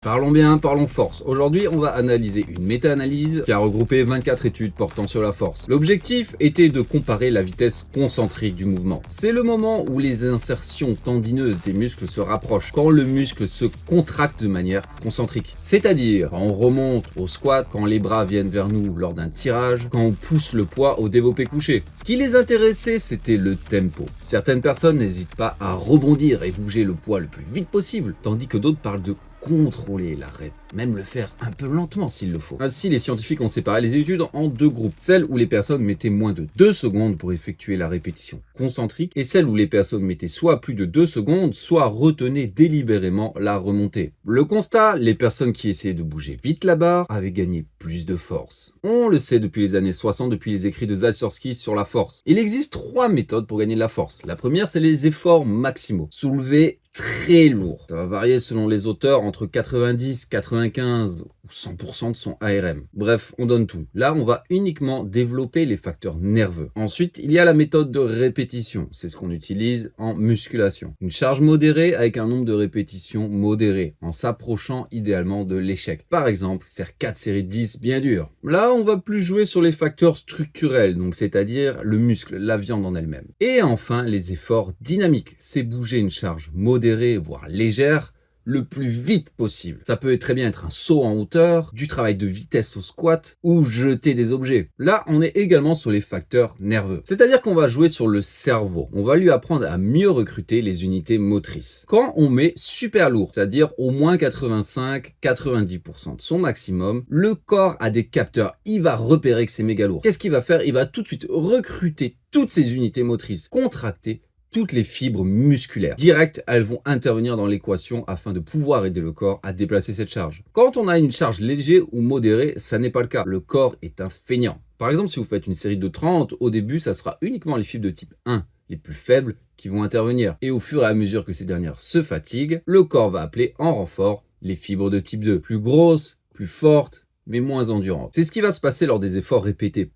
Parlons bien, parlons force. Aujourd'hui, on va analyser une méta-analyse qui a regroupé 24 études portant sur la force. L'objectif était de comparer la vitesse concentrique du mouvement. C'est le moment où les insertions tendineuses des muscles se rapprochent, quand le muscle se contracte de manière concentrique. C'est-à-dire quand on remonte au squat, quand les bras viennent vers nous lors d'un tirage, quand on pousse le poids au développé couché. Ce qui les intéressait, c'était le tempo. Certaines personnes n'hésitent pas à rebondir et bouger le poids le plus vite possible, tandis que d'autres parlent de contrôler la rep, même le faire un peu lentement s'il le faut. Ainsi, les scientifiques ont séparé les études en deux groupes. Celles où les personnes mettaient moins de 2 secondes pour effectuer la répétition concentrique et celles où les personnes mettaient soit plus de 2 secondes, soit retenaient délibérément la remontée. Le constat, les personnes qui essayaient de bouger vite la barre avaient gagné plus de force. On le sait depuis les années 60, depuis les écrits de Zalesky sur la force. Il existe 3 méthodes pour gagner de la force. La première, c'est les efforts maximaux. Soulever très lourd. Ça va varier selon les auteurs entre 90, 95 ou 100% de son ARM. Bref, on donne tout. Là, on va uniquement développer les facteurs nerveux. Ensuite, il y a la méthode de répétition. C'est ce qu'on utilise en musculation. Une charge modérée avec un nombre de répétitions modéré, en s'approchant idéalement de l'échec. Par exemple, faire 4 séries de 10 bien dures. Là, on va plus jouer sur les facteurs structurels, donc c'est-à-dire le muscle, la viande en elle-même. Et enfin, les efforts dynamiques. C'est bouger une charge modérée, voire légère, le plus vite possible. Ça peut très bien être un saut en hauteur, du travail de vitesse au squat ou jeter des objets. Là, on est également sur les facteurs nerveux. C'est-à-dire qu'on va jouer sur le cerveau. On va lui apprendre à mieux recruter les unités motrices. Quand on met super lourd, c'est-à-dire au moins 85-90% de son maximum, le corps a des capteurs. Il va repérer que c'est méga lourd. Qu'est-ce qu'il va faire? Il va tout de suite recruter toutes ces unités motrices, contracter toutes les fibres musculaires. Direct, elles vont intervenir dans l'équation afin de pouvoir aider le corps à déplacer cette charge. Quand on a une charge légère ou modérée, ça n'est pas le cas. Le corps est un feignant. Par exemple, si vous faites une série de 30, au début, ça sera uniquement les fibres de type 1, les plus faibles, qui vont intervenir. Et au fur et à mesure que ces dernières se fatiguent, le corps va appeler en renfort les fibres de type 2, plus grosses, plus fortes, mais moins endurantes. C'est ce qui va se passer lors des efforts répétés.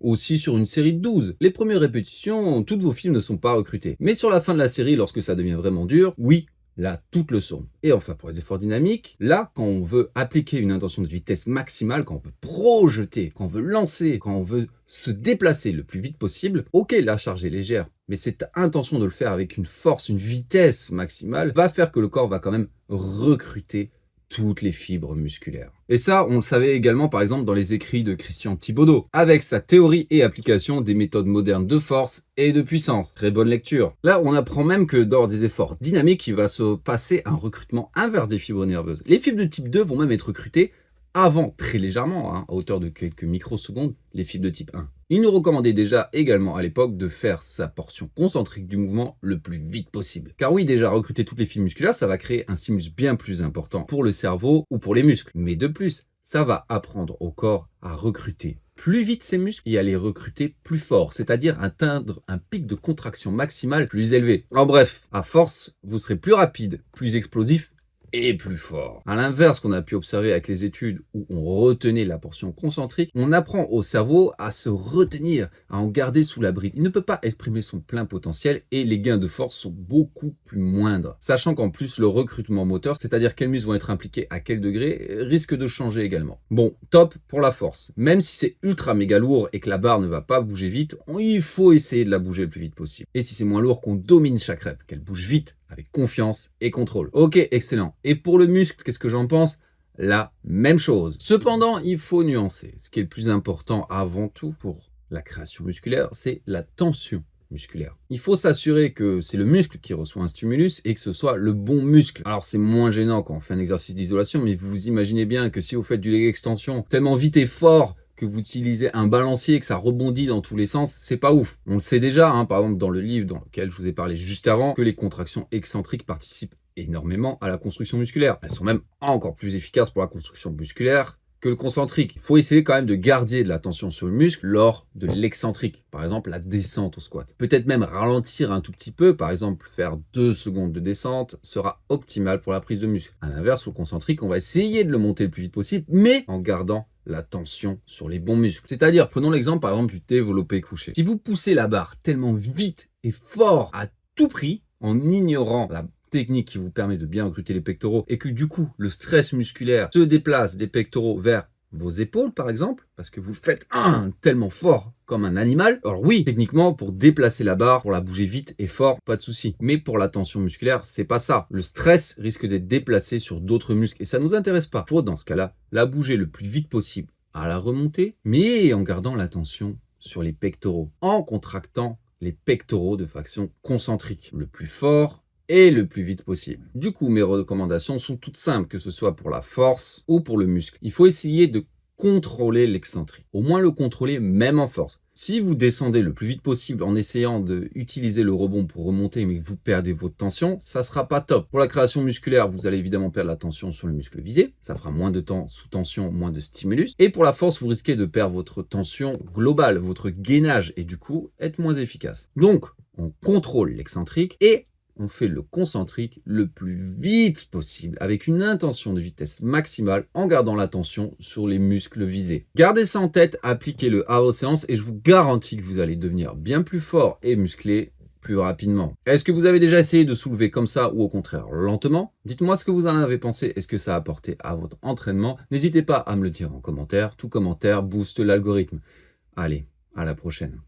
Aussi sur une série de 12. Les premières répétitions, toutes vos fibres ne sont pas recrutées. Mais sur la fin de la série, lorsque ça devient vraiment dur, oui, là, toutes le sont. Et enfin, pour les efforts dynamiques, là, quand on veut appliquer une intention de vitesse maximale, quand on veut projeter, quand on veut lancer, quand on veut se déplacer le plus vite possible, ok, la charge est légère, mais cette intention de le faire avec une force, une vitesse maximale, va faire que le corps va quand même recruter toutes les fibres musculaires. Et ça, on le savait également par exemple dans les écrits de Christian Thibaudeau, avec sa théorie et application des méthodes modernes de force et de puissance. Très bonne lecture. Là, on apprend même que lors des efforts dynamiques, il va se passer un recrutement inverse des fibres nerveuses. Les fibres de type 2 vont même être recrutées avant, très légèrement, à hauteur de quelques microsecondes, les fibres de type 1. Il nous recommandait déjà également à l'époque de faire sa portion concentrique du mouvement le plus vite possible. Car oui, déjà recruter toutes les fibres musculaires, ça va créer un stimulus bien plus important pour le cerveau ou pour les muscles. Mais de plus, ça va apprendre au corps à recruter plus vite ses muscles et à les recruter plus fort, c'est-à-dire atteindre un pic de contraction maximale plus élevé. En bref, à force, vous serez plus rapide, plus explosif, et plus fort. À l'inverse qu'on a pu observer avec les études où on retenait la portion concentrique, on apprend au cerveau à se retenir, à en garder sous la bride. Il ne peut pas exprimer son plein potentiel et les gains de force sont beaucoup plus moindres. Sachant qu'en plus le recrutement moteur, c'est-à-dire quels muscles vont être impliqués à quel degré, risque de changer également. Bon, top pour la force. Même si c'est ultra méga lourd et que la barre ne va pas bouger vite, il faut essayer de la bouger le plus vite possible. Et si c'est moins lourd, qu'on domine chaque rep, qu'elle bouge vite, avec confiance et contrôle. Ok, excellent. Et pour le muscle, qu'est-ce que j'en pense? La même chose. Cependant, il faut nuancer. Ce qui est le plus important avant tout pour la création musculaire, c'est la tension musculaire. Il faut s'assurer que c'est le muscle qui reçoit un stimulus et que ce soit le bon muscle. Alors c'est moins gênant quand on fait un exercice d'isolation, mais vous imaginez bien que si vous faites du leg extension tellement vite et fort que vous utilisez un balancier et que ça rebondit dans tous les sens, c'est pas ouf. On le sait déjà, par exemple dans le livre dans lequel je vous ai parlé juste avant, que les contractions excentriques participent énormément à la construction musculaire. Elles sont même encore plus efficaces pour la construction musculaire que le concentrique. Il faut essayer quand même de garder de la tension sur le muscle lors de l'excentrique, par exemple la descente au squat. Peut-être même ralentir un tout petit peu, par exemple faire 2 secondes de descente sera optimal pour la prise de muscle. À l'inverse, au concentrique, on va essayer de le monter le plus vite possible, mais en gardant la tension sur les bons muscles. C'est-à-dire, prenons l'exemple par exemple du développé couché. Si vous poussez la barre tellement vite et fort à tout prix, en ignorant la technique qui vous permet de bien recruter les pectoraux et que du coup, le stress musculaire se déplace des pectoraux vers vos épaules par exemple, parce que vous faites tellement fort comme un animal. Alors oui, techniquement, pour déplacer la barre, pour la bouger vite et fort, pas de souci. Mais pour la tension musculaire, c'est pas ça. Le stress risque d'être déplacé sur d'autres muscles et ça nous intéresse pas. Faut dans ce cas-là, la bouger le plus vite possible à la remontée, mais en gardant la tension sur les pectoraux, en contractant les pectoraux de façon concentrique, le plus fort et le plus vite possible. Du coup, mes recommandations sont toutes simples, que ce soit pour la force ou pour le muscle. Il faut essayer de contrôler l'excentrique, au moins le contrôler même en force. Si vous descendez le plus vite possible en essayant d'utiliser le rebond pour remonter mais que vous perdez votre tension, ça sera pas top. Pour la création musculaire, vous allez évidemment perdre la tension sur le muscle visé, ça fera moins de temps sous tension, moins de stimulus. Et pour la force, vous risquez de perdre votre tension globale, votre gainage et du coup être moins efficace. Donc, on contrôle l'excentrique et on fait le concentrique le plus vite possible avec une intention de vitesse maximale en gardant la tension sur les muscles visés. Gardez ça en tête, appliquez-le à vos séances et je vous garantis que vous allez devenir bien plus fort et musclé plus rapidement. Est-ce que vous avez déjà essayé de soulever comme ça ou au contraire lentement? Dites-moi ce que vous en avez pensé. Est-ce que ça a apporté à votre entraînement? N'hésitez pas à me le dire en commentaire. Tout commentaire booste l'algorithme. Allez, à la prochaine.